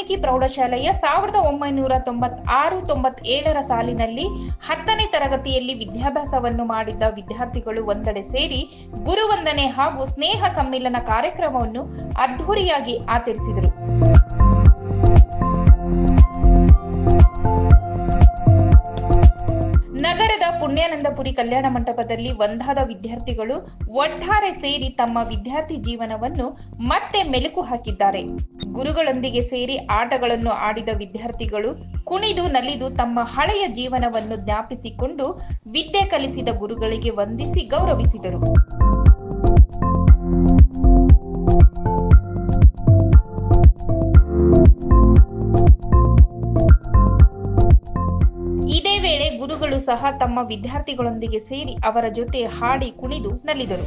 ವಾಲ್ಮೀಕಿ ಪ್ರೌಢಶಾಲೆಯ 1996-97 ಸಾಲಿನಲ್ಲಿ 10ನೇ ತರಗತಿಯಲ್ಲಿ ವಿದ್ಯಾಭ್ಯಾಸವನ್ನು ಮಾಡಿದ್ದ ವಿದ್ಯಾರ್ಥಿಗಳು ಒಂದೆಡೆ ಸೇರಿ ಗುರುವಂದನೆ ಹಾಗೂ ಸ್ನೇಹ ಸಮ್ಮಿಲನ ಕಾರ್ಯಕ್ರಮವನ್ನು ಅದ್ಧೂರಿಯಾಗಿ ಆಚರಿಸಿದರು. ನಗರದ ಪುಣ್ಯಾನಂದಪುರಿ ಕಲ್ಯಾಣ ಮಂಟಪದಲ್ಲಿ ಒಂದಾದ ವಿದ್ಯಾರ್ಥಿಗಳು ಒಟ್ಟಾರೆ ಸೇರಿ ತಮ್ಮ ವಿದ್ಯಾರ್ಥಿ ಜೀವನವನ್ನು ಮತ್ತೆ ಮೆಲುಕು ಹಾಕಿದ್ದಾರೆ. ಗುರುಗಳೊಂದಿಗೆ ಸೇರಿ ಆಟಗಳನ್ನು ಆಡಿದ ವಿದ್ಯಾರ್ಥಿಗಳು ಕುಣಿದು ನಲಿದು ತಮ್ಮ ಹಳೆಯ ಜೀವನವನ್ನು ಜ್ಞಾಪಿಸಿಕೊಂಡು ವಿದ್ಯೆ ಕಲಿಸಿದ ಗುರುಗಳಿಗೆ ವಂದಿಸಿ ಗೌರವಿಸಿದರು. ಇದೇ ವೇಳೆ ಗುರುಗಳು ಸಹ ತಮ್ಮ ವಿದ್ಯಾರ್ಥಿಗಳೊಂದಿಗೆ ಸೇರಿ ಅವರ ಜೊತೆ ಹಾಡಿ ಕುಣಿದು ನಲಿದರು.